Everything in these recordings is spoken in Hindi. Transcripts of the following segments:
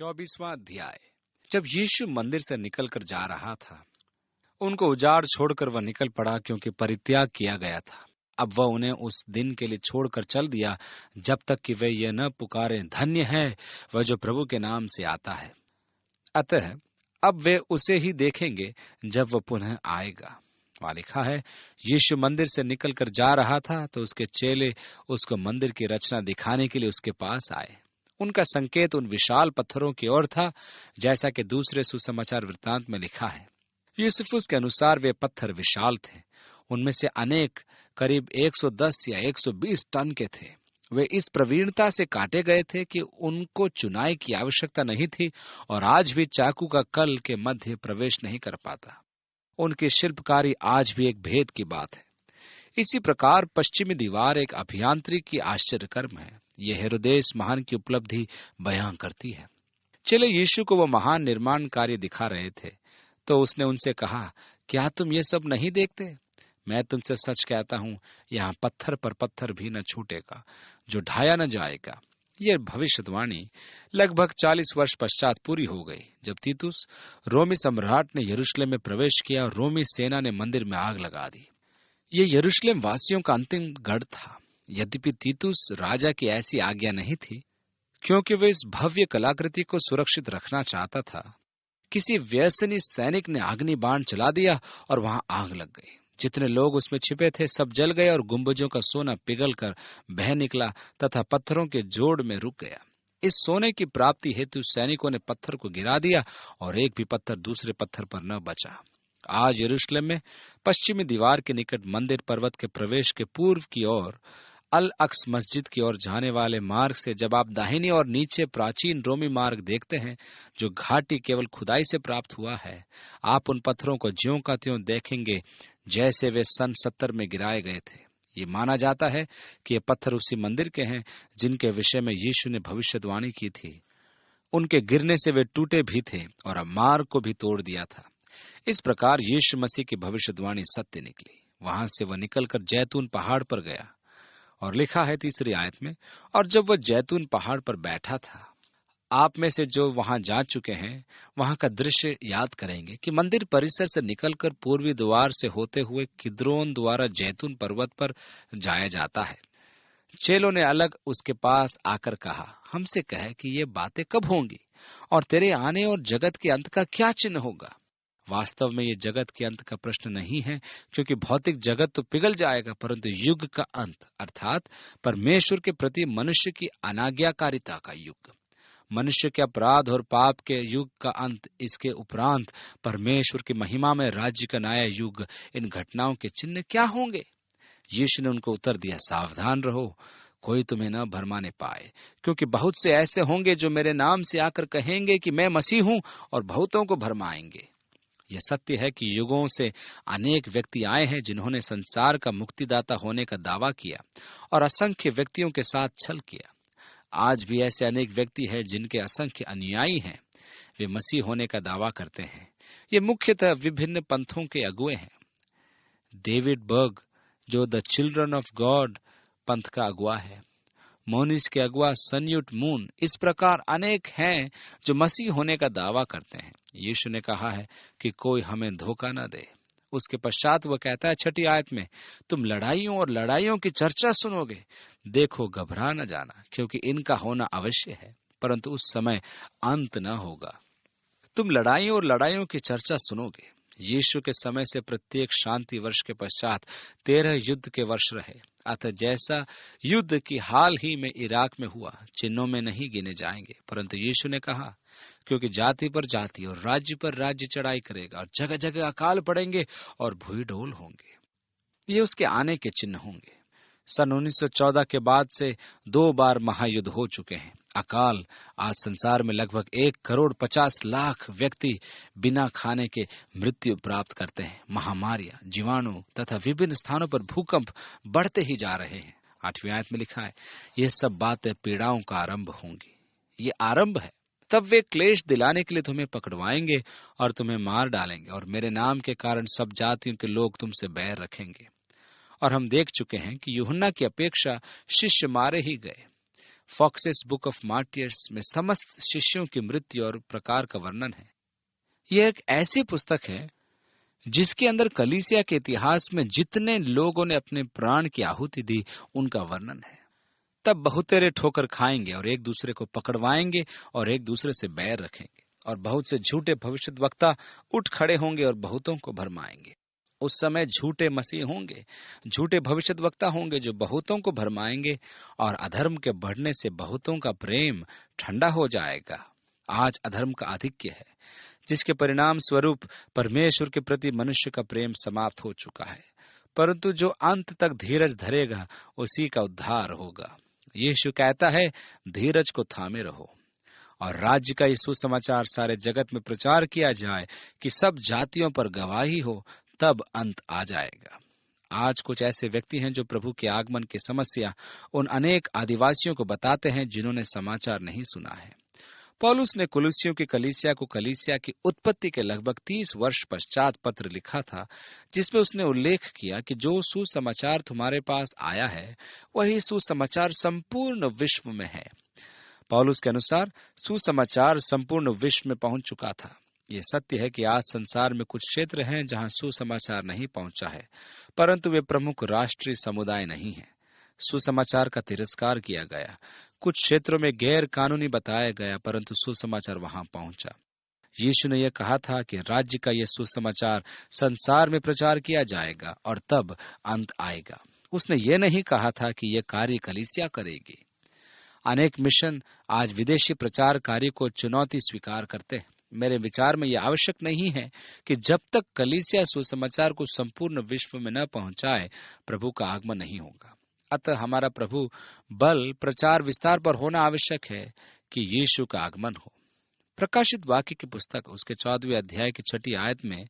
24वां अध्याय। जब यीशु मंदिर से निकलकर जा रहा था, उनको उजाड़ छोड़कर वह निकल पड़ा, क्योंकि परित्याग किया गया था। अब वह उन्हें उस दिन के लिए छोड़कर चल दिया, जब तक कि वे ये न पुकारें, धन्य है वह जो प्रभु के नाम से आता है। अतः अब वे उसे ही देखेंगे जब वह पुनः आएगा। वहाँ लिखा है, यीशु मंदिर से निकलकर जा रहा था तो उसके चेले उसको मंदिर की रचना दिखाने के लिए उसके पास आए। उनका संकेत उन विशाल पत्थरों की ओर था, जैसा कि दूसरे सुसमाचार वृत्तांत में लिखा है। यूसुफुस के अनुसार वे पत्थर विशाल थे। उनमें से अनेक करीब 110 या 120 टन के थे। वे इस प्रवीणता से काटे गए थे कि उनको चुनाई की आवश्यकता नहीं थी, और आज भी चाकू का कल के मध्य प्रवेश नहीं कर पाता। उनकी शिल्पकारी आज भी एक भेद की बात है। इसी प्रकार पश्चिमी दीवार एक अभियांत्रिकी आश्चर्य कर्म है। यह हेरोदेस महान की उपलब्धि बयां करती है। चले यीशु को वो महान निर्माण कार्य दिखा रहे थे, तो उसने उनसे कहा, क्या तुम ये सब नहीं देखते? मैं तुमसे सच कहता हूं, यहाँ पत्थर पर पत्थर भी न छूटेगा जो ढाया न जाएगा। यह भविष्यवाणी लगभग 40 वर्ष पश्चात पूरी हो गई, जब तीतुस रोमी सम्राट ने यरूशलेम में प्रवेश किया और रोमी सेना ने मंदिर में आग लगा दी। ये यरूशलेम वासियों का अंतिम गढ़ था। यद्यपि तीतुस राजा की ऐसी आज्ञा नहीं थी, क्योंकि वह इस भव्य कलाकृति को सुरक्षित रखना चाहता था। किसी व्यसनी सैनिक ने अग्नि बाण चला दिया और वहां आग लग गई। जितने लोग उसमें छिपे थे सब जल गए, और गुंबजों का सोना पिघलकर बह निकला तथा पत्थरों के जोड़ में रुक गया। इस सोने की प्राप्ति हेतु सैनिकों ने पत्थर को गिरा दिया, और एक भी पत्थर दूसरे पत्थर पर न बचा। आज यरूशलेम में पश्चिमी दीवार के निकट मंदिर पर्वत के प्रवेश के पूर्व की ओर अल अक्स मस्जिद की ओर जाने वाले मार्ग से जब आप दाहिनी और नीचे प्राचीन रोमी मार्ग देखते हैं, जो घाटी केवल खुदाई से प्राप्त हुआ है, आप उन पत्थरों को ज्यों का त्यों देखेंगे जैसे वे सन 70 में गिराए गए थे। ये माना जाता है कि ये पत्थर उसी मंदिर के हैं जिनके विषय में यीशु ने भविष्यवाणी की थी। उनके गिरने से वे टूटे भी थे और अब मार्ग को भी तोड़ दिया था। इस प्रकार यीशु मसीह की भविष्यवाणी सत्य निकली। वहां से वह निकलकर जैतून पहाड़ पर गया, और लिखा है 3री आयत में, और जब वह जैतून पहाड़ पर बैठा था, आप में से जो वहां जा चुके हैं वहां का दृश्य याद करेंगे कि मंदिर परिसर से निकलकर पूर्वी द्वार से होते हुए किद्रोन द्वारा जैतून पर्वत पर जाया जाता है। चेलों ने अलग उसके पास आकर कहा, हमसे कह कि ये बातें कब होंगी, और तेरे आने और जगत के अंत का क्या चिन्ह होगा? वास्तव में ये जगत के अंत का प्रश्न नहीं है, क्योंकि भौतिक जगत तो पिघल जाएगा, परंतु युग का अंत अर्थात परमेश्वर के प्रति मनुष्य की अनाज्ञाकारिता का युग, मनुष्य के अपराध और पाप के युग का अंत, इसके उपरांत परमेश्वर की महिमा में राज्य का नया युग, इन घटनाओं के चिन्ह क्या होंगे? यीशु ने उनको उत्तर दिया, सावधान रहो, कोई तुम्हें न भरमाने पाए, क्योंकि बहुत से ऐसे होंगे जो मेरे नाम से आकर कहेंगे कि मैं मसीह हूं, और बहुतों को भरमाएंगे। यह सत्य है कि युगों से अनेक व्यक्ति आए हैं जिन्होंने संसार का मुक्तिदाता होने का दावा किया और असंख्य व्यक्तियों के साथ छल किया। आज भी ऐसे अनेक व्यक्ति हैं जिनके असंख्य अनुयायी हैं। वे मसीह होने का दावा करते हैं। ये मुख्यतः विभिन्न पंथों के अगुए हैं। डेविड बर्ग, जो द चिल्ड्रन ऑफ गॉड पंथ का अगुआ है, मोनिस के अगुआ सन्युट मून, इस प्रकार अनेक हैं जो मसीह होने का दावा करते हैं। यीशु ने कहा है कि कोई हमें धोखा न दे। उसके पश्चात वह कहता है 6ठी आयत में, तुम लड़ाइयों और लड़ाइयों की चर्चा सुनोगे, देखो घबरा न जाना, क्योंकि इनका होना अवश्य है, परंतु उस समय अंत न होगा। तुम लड़ाइयों और लड़ाइयों की चर्चा सुनोगे। यीशु के समय से प्रत्येक शांति वर्ष के पश्चात 13 युद्ध के वर्ष रहे। अतः जैसा युद्ध की हाल ही में इराक में हुआ, चिन्हों में नहीं गिने जाएंगे, परंतु यीशु ने कहा, क्योंकि जाति पर जाति और राज्य पर राज्य चढ़ाई करेगा, और जगह जगह अकाल पड़ेंगे और भूई डोल होंगे। ये उसके आने के चिन्ह होंगे। सन 1914 के बाद से 2 बार महायुद्ध हो चुके हैं। अकाल, आज संसार में लगभग 1,50,00,000 व्यक्ति बिना खाने के मृत्यु प्राप्त करते हैं। महामारियां, जीवाणु तथा विभिन्न स्थानों पर भूकंप बढ़ते ही जा रहे हैं। 8वीं आयत में लिखा है, ये सब बातें पीड़ाओं का आरंभ होंगी। ये आरंभ है। तब वे क्लेश दिलाने के लिए तुम्हें पकड़वाएंगे और तुम्हें मार डालेंगे, और मेरे नाम के कारण सब जातियों के लोग तुमसे बैर रखेंगे। और हम देख चुके हैं कि यूहन्ना की अपेक्षा शिष्य मारे ही गए। फॉक्सेस बुक ऑफ मार्टियर्स में समस्त शिष्यों की मृत्यु और प्रकार का वर्णन है। यह एक ऐसी पुस्तक है जिसके अंदर कलीसिया के इतिहास में जितने लोगों ने अपने प्राण की आहुति दी उनका वर्णन है। तब बहुतेरे ठोकर खाएंगे और एक दूसरे को पकड़वाएंगे और एक दूसरे से बैर रखेंगे, और बहुत से झूठे भविष्यद्वक्ता उठ खड़े होंगे और बहुतों को भरमाएंगे। उस समय झूठे मसीह होंगे, झूठे भविष्यद्वक्ता होंगे जो बहुतों को भरमाएंगे, और अधर्म के बढ़ने से बहुतों का प्रेम ठंडा हो जाएगा। आज अधर्म का आधिक्य है, जिसके परिणाम स्वरूप परमेश्वर के प्रति मनुष्य का प्रेम समाप्त हो चुका है। परंतु जो अंत तक धीरज धरेगा उसी का उद्धार होगा। यीशु कहता है, धीरज को थामे रहो और राज्य का ये सुसमाचार सारे जगत में प्रचार किया जाए कि सब जातियों पर गवाही हो, तब अंत आ जाएगा। आज कुछ ऐसे व्यक्ति हैं जो प्रभु के आगमन की समस्या उन अनेक आदिवासियों को बताते हैं जिन्होंने समाचार नहीं सुना है। पौलुस ने कुलुस्सियों की कलीसिया को कलीसिया की उत्पत्ति के लगभग 30 वर्ष पश्चात पत्र लिखा था, जिसमें उसने उल्लेख किया कि जो सुसमाचार तुम्हारे पास आया है वही सुसमाचार संपूर्ण विश्व में है। पौलुस के अनुसार सुसमाचार संपूर्ण विश्व में पहुंच चुका था। ये सत्य है कि आज संसार में कुछ क्षेत्र हैं जहां सुसमाचार नहीं पहुंचा है, परंतु वे प्रमुख राष्ट्रीय समुदाय नहीं है। सुसमाचार का तिरस्कार किया गया। कुछ क्षेत्रों में गैर कानूनी बताया गया, परंतु सुसमाचार वहां पहुंचा। यीशु ने यह कहा था कि राज्य का यह सुसमाचार संसार में प्रचार किया जाएगा और तब अंत आएगा। उसने यह नहीं कहा था कि यह कार्य कलीसिया करेगी। अनेक मिशन आज विदेशी प्रचार कार्य को चुनौती स्वीकार करते हैं। मेरे विचार में यह आवश्यक नहीं है कि जब तक कलीसिया सुसमाचार को संपूर्ण विश्व में न पहुंचाए, प्रभु का आगमन नहीं होगा। अतः हमारा प्रभु बल प्रचार विस्तार पर होना आवश्यक है कि यीशु का आगमन हो। प्रकाशित वाक्य की पुस्तक उसके 14वें अध्याय की 6ठी आयत में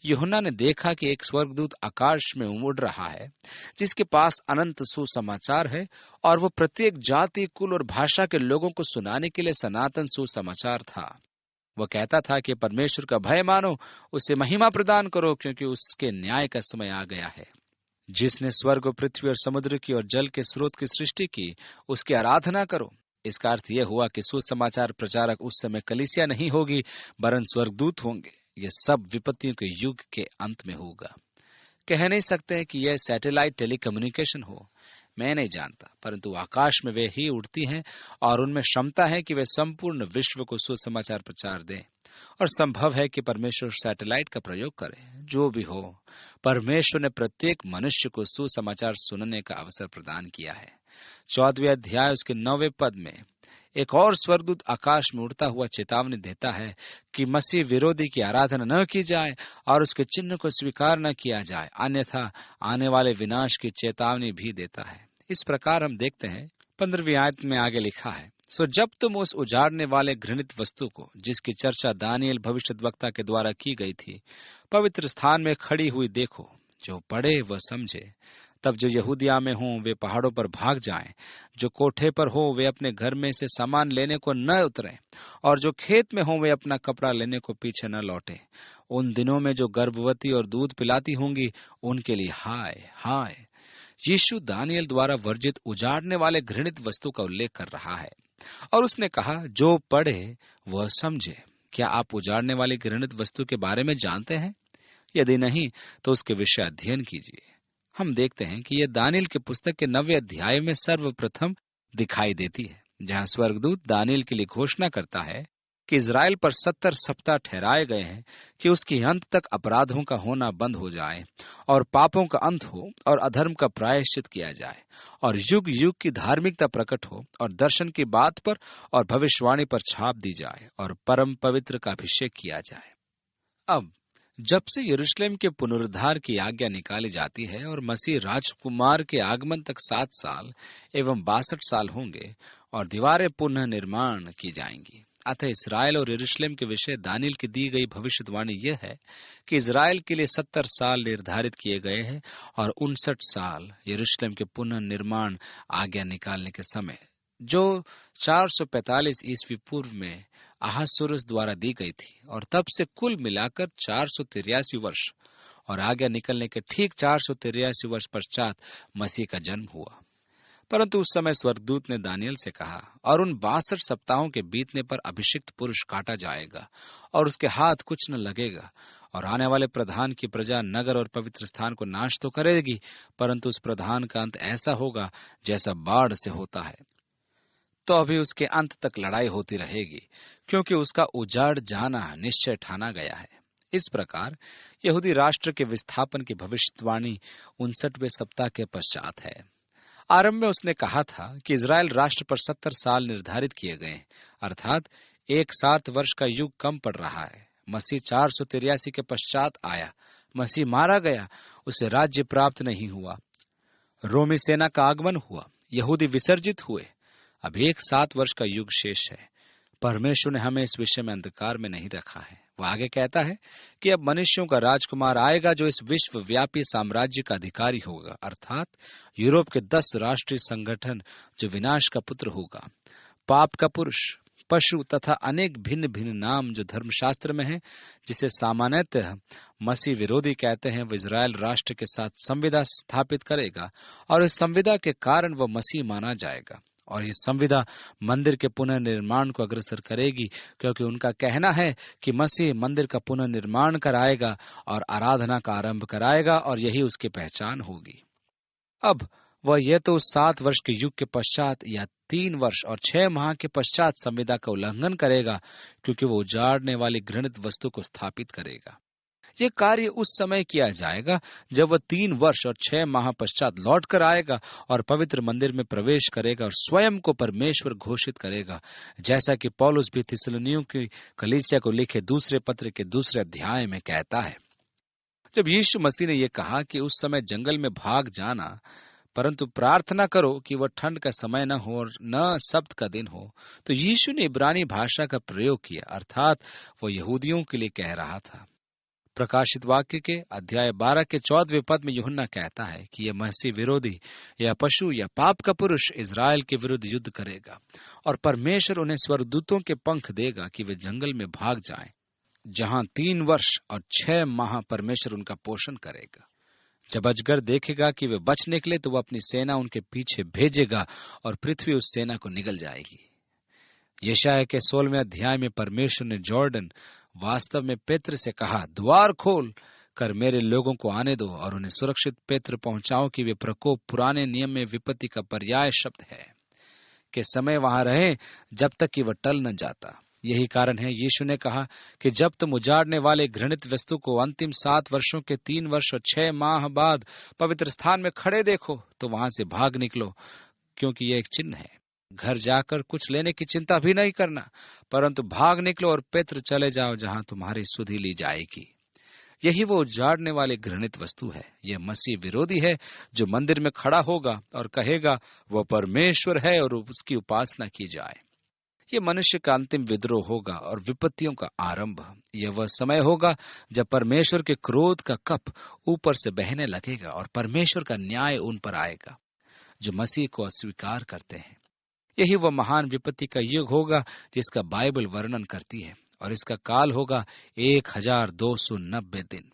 यूहन्ना ने देखा कि एक स्वर्गदूत आकाश में उड़ रहा है, जिसके पास अनंत सुसमाचार है, और वो प्रत्येक जाति, कुल और भाषा के लोगों को सुनाने के लिए सनातन सुसमाचार था। वह कहता था कि परमेश्वर का भय मानो, उसे महिमा प्रदान करो, क्योंकि उसके न्याय का समय आ गया है। जिसने स्वर्ग और पृथ्वी और समुद्र की और जल के स्रोत की सृष्टि की, उसकी आराधना करो। इसका अर्थ यह हुआ कि सुसमाचार प्रचारक उस समय कलीसिया नहीं होगी, वरन स्वर्गदूत होंगे। यह सब विपत्तियों के युग के अंत में होगा। कह नहीं सकते कि यह सैटेलाइट टेलीकम्युनिकेशन हो, मैं नहीं जानता, परंतु आकाश में वे ही उड़ती हैं और उनमें क्षमता है कि वे संपूर्ण विश्व को सुसमाचार प्रचार दें। और संभव है कि परमेश्वर सैटेलाइट का प्रयोग करे। जो भी हो, परमेश्वर ने प्रत्येक मनुष्य को सुसमाचार सुनने का अवसर प्रदान किया है। 14वें अध्याय उसके 9वें पद में एक और स्वर्गदूत आकाश में उड़ता हुआ चेतावनी देता है कि मसीह विरोधी की आराधना न की जाए और उसके चिन्ह को स्वीकार न किया जाए, अन्यथा आने वाले विनाश की चेतावनी भी देता है। इस प्रकार हम देखते हैं 15वीं आयत में आगे लिखा है, सो जब तुम उस उजाड़ने वाले घृणित वस्तु को, जिसकी चर्चा दानियल भविष्यद्वक्ता के द्वारा की गई थी, पवित्र स्थान में खड़ी हुई देखो, जो पढ़े वह समझे। तब जो यहूदिया में हों वे पहाड़ों पर भाग जाएं, जो कोठे पर हो वे अपने घर में से सामान लेने को न उतरें, और जो खेत में हो वे अपना कपड़ा लेने को पीछे न लौटे। उन दिनों में जो गर्भवती और दूध पिलाती होंगी, उनके लिए हाय हाय। यीशु दानियल द्वारा वर्जित उजाड़ने वाले घृणित वस्तु का उल्लेख कर रहा है, और उसने कहा, जो पढ़े वह समझे। क्या आप उजाड़ने वाली घृणित वस्तु के बारे में जानते हैं? यदि नहीं तो उसके विषय अध्ययन कीजिए। हम देखते हैं कि यह दानियल की पुस्तक के 9वें अध्याय में सर्वप्रथम दिखाई देती है, जहां स्वर्गदूत दानियल के लिए घोषणा करता है कि इजराइल पर 70 सप्ताह ठहराए गए हैं कि उसके अंत तक अपराधों का होना बंद हो जाए और पापों का अंत हो और अधर्म का प्रायश्चित किया जाए और युग युग की धार्मिकता प्रकट हो और दर्शन की बात पर और भविष्यवाणी पर छाप दी जाए और परम पवित्र का अभिषेक किया जाए। अब जब से यरूशलेम के पुनरुद्धार की आज्ञा निकाली जाती है और मसीह राजकुमार के आगमन तक 7 साल एवं 62 साल होंगे और दीवारें पुनः निर्माण की जाएंगी। अतः इसराइल और यरूशलेम के विषय दानियल की दी गई भविष्यवाणी यह है कि इजराइल के लिए 70 साल निर्धारित किए गए हैं और 59 साल यरूशलेम के पुनः निर्माण आज्ञा निकालने के समय, जो 445 ईस्वी पूर्व में अहासुरुस द्वारा दी गई थी, और तब से कुल मिलाकर 483 वर्ष और आज्ञा निकलने के ठीक 483 वर्ष पश्चात मसीह का जन्म हुआ। परंतु उस समय स्वर्गदूत ने दानियल से कहा, और उन 62 सप्ताहों के बीतने पर अभिषिक्त पुरुष काटा जाएगा और उसके हाथ कुछ न लगेगा, और आने वाले प्रधान की प्रजा नगर और पवित्र स्थान को नाश तो करेगी, परंतु उस प्रधान का अंत ऐसा होगा जैसा बाढ़ से होता है। तो अभी उसके अंत तक लड़ाई होती रहेगी, क्योंकि उसका उजाड़ जाना निश्चय ठाना गया है। इस प्रकार यहूदी राष्ट्र के विस्थापन की भविष्यवाणी 59वें सप्ताह के पश्चात है। आरंभ में उसने कहा था कि इजराइल राष्ट्र पर 70 साल निर्धारित किए गए, अर्थात एक 7 वर्ष का युग कम पड़ रहा है। मसीह 483 के पश्चात आया, मसीह मारा गया, उसे राज्य प्राप्त नहीं हुआ। रोमी सेना का आगमन हुआ, यहूदी विसर्जित हुए। अब एक 7 वर्ष का युग शेष है। परमेश्वर ने हमें इस विषय में अंधकार में नहीं रखा है। वह आगे कहता है कि अब मनुष्यों का राजकुमार आएगा जो इस विश्वव्यापी साम्राज्य का अधिकारी होगा, अर्थात यूरोप के 10 राष्ट्रीय संगठन, जो विनाश का पुत्र होगा, पाप का पुरुष, पशु तथा अनेक भिन्न भिन्न नाम जो धर्मशास्त्र में है, जिसे सामान्यतः मसीह विरोधी कहते हैं, वह इजराइल राष्ट्र के साथ संविदा स्थापित करेगा और इस संविदा के कारण वह मसीह माना जाएगा। और ये संविदा मंदिर के पुनर्निर्माण को अग्रसर करेगी, क्योंकि उनका कहना है कि मसीह मंदिर का पुनर्निर्माण कराएगा और आराधना का आरंभ कराएगा, और यही उसकी पहचान होगी। अब वह यह तो उस 7 वर्ष के युग के पश्चात या 3 वर्ष और 6 माह के पश्चात संविदा का उल्लंघन करेगा, क्योंकि वो उजाड़ने वाली घृणित वस्तु को स्थापित करेगा। ये कार्य उस समय किया जाएगा जब वह 3 वर्ष और 6 माह पश्चात लौट कर आएगा और पवित्र मंदिर में प्रवेश करेगा और स्वयं को परमेश्वर घोषित करेगा, जैसा कि पौलुस भी थिस्सलुनीयों की कलीसिया को लिखे दूसरे पत्र के 2 अध्याय में कहता है। जब यीशु मसीह ने यह कहा कि उस समय जंगल में भाग जाना, परंतु प्रार्थना करो कि वह ठंड का समय न हो और न सब्त का दिन हो, तो यीशु ने इब्रानी भाषा का प्रयोग किया, अर्थात वह यहूदियों के लिए कह रहा था। प्रकाशित वाक्य के अध्याय 12 के 14वें पद में यूहन्ना कहता है कि यह मसीह विरोधी या पशु या पाप का पुरुष इजराइल के विरुद्ध युद्ध करेगा, और परमेश्वर उन्हें स्वर्गदूतों के पंख देगा कि वे जंगल में भाग जाएं, जहां 3 वर्ष और 6 माह परमेश्वर उनका पोषण करेगा। जब अजगर देखेगा कि वे बच निकले, तो वह अपनी सेना उनके पीछे भेजेगा और पृथ्वी उस सेना को निगल जाएगी। यशायाह के 16वें अध्याय में परमेश्वर ने जॉर्डन वास्तव में पेत्र से कहा, द्वार खोल कर मेरे लोगों को आने दो और उन्हें सुरक्षित पेत्र पहुंचाओ कि वे प्रकोप पुराने नियम में विपत्ति का पर्याय शब्द है कि समय वहां रहे जब तक कि वह टल न जाता। यही कारण है यीशु ने कहा कि जब तुम उजाड़ने वाले घृणित वस्तु को अंतिम 7 वर्षों के 3 वर्ष और 6 माह बाद पवित्र स्थान में खड़े देखो, तो वहां से भाग निकलो, क्योंकि यह एक चिन्ह है। घर जाकर कुछ लेने की चिंता भी नहीं करना, परंतु भाग निकलो और पेत्र चले जाओ जहां तुम्हारी सुधि ली जाएगी। यही वो उजाड़ने वाली घृणित वस्तु है। यह मसीह विरोधी है जो मंदिर में खड़ा होगा और कहेगा वह परमेश्वर है और उसकी उपासना की जाए। यह मनुष्य का अंतिम विद्रोह होगा और विपत्तियों का आरंभ। यह वह समय होगा जब परमेश्वर के क्रोध का कप ऊपर से बहने लगेगा और परमेश्वर का न्याय उन पर आएगा जो मसीह को अस्वीकार करते हैं। यही वह महान विपत्ति का युग होगा जिसका बाइबल वर्णन करती है, और इसका काल होगा 1290 दिन।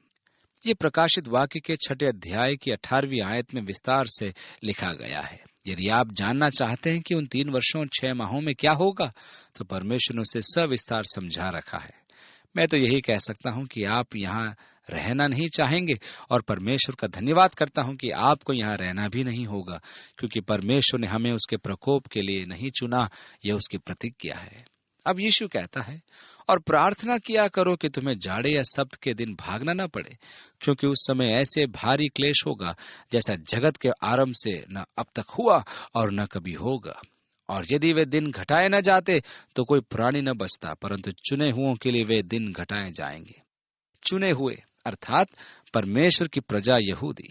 ये प्रकाशित वाक्य के 6 अध्याय की 18वीं आयत में विस्तार से लिखा गया है। यदि आप जानना चाहते हैं कि उन 3 वर्षों और 6 माहों में क्या होगा, तो परमेश्वर ने उसे सविस्तार समझा रखा है। मैं तो यही कह सकता हूं कि आप यहाँ रहना नहीं चाहेंगे, और परमेश्वर का धन्यवाद करता हूं कि आपको यहाँ रहना भी नहीं होगा, क्योंकि परमेश्वर ने हमें उसके प्रकोप के लिए नहीं चुना, यह उसकी प्रतिज्ञा है। अब यीशु कहता है, और प्रार्थना किया करो कि तुम्हें जाड़े या सब्त के दिन भागना न पड़े, क्योंकि उस समय ऐसे भारी क्लेश होगा जैसा जगत के आरंभ से न अब तक हुआ और न कभी होगा। और यदि वे दिन घटाए न जाते तो कोई प्राणी न बचता, परंतु चुने हुओं के लिए वे दिन घटाए जाएंगे। चुने हुए अर्थात परमेश्वर की प्रजा यहूदी।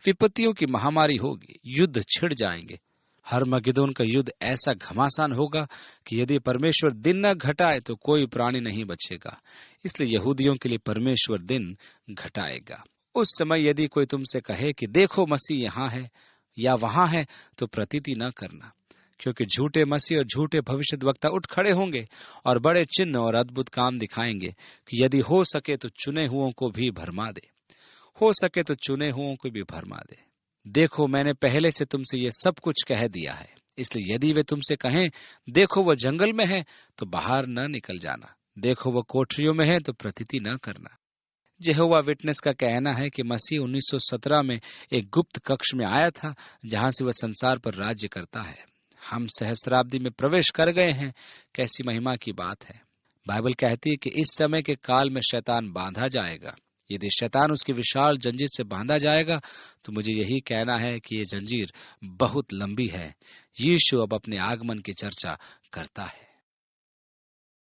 विपत्तियों की महामारी होगी, युद्ध छिड़ जाएंगे। हरमगिदोन का युद्ध ऐसा घमासान होगा कि यदि परमेश्वर दिन न घटाए तो कोई प्राणी नहीं बचेगा। इसलिए यहूदियों के लिए परमेश्वर दिन घटाएगा। उस समय यदि कोई तुमसे कहे कि देखो मसीह यहाँ है या वहां है, तो प्रतीति न करना, क्योंकि झूठे मसीह और झूठे भविष्यद्वक्ता उठ खड़े होंगे और बड़े चिन्ह और अद्भुत काम दिखाएंगे कि यदि हो सके तो चुने हुओं को भी भरमा दे। देखो, मैंने पहले से तुमसे ये सब कुछ कह दिया है, इसलिए यदि वे तुमसे कहें, देखो वह जंगल में है, तो बाहर न निकल जाना। देखो वह कोठरियों में है, तो प्रतीति न करना। यहोवा विटनेस का कहना है कि मसीह 1917 में एक गुप्त कक्ष में आया था, जहां से वह संसार पर राज्य करता है। हम सहस्राब्दी में प्रवेश कर गए हैं। कैसी महिमा की बात है। बाइबल कहती है कि इस समय के काल में शैतान बांधा जाएगा। यदि शैतान उसकी विशाल जंजीर से बांधा जाएगा, तो मुझे यही कहना है कि ये जंजीर बहुत लंबी है। यीशु अब अपने आगमन की चर्चा करता है।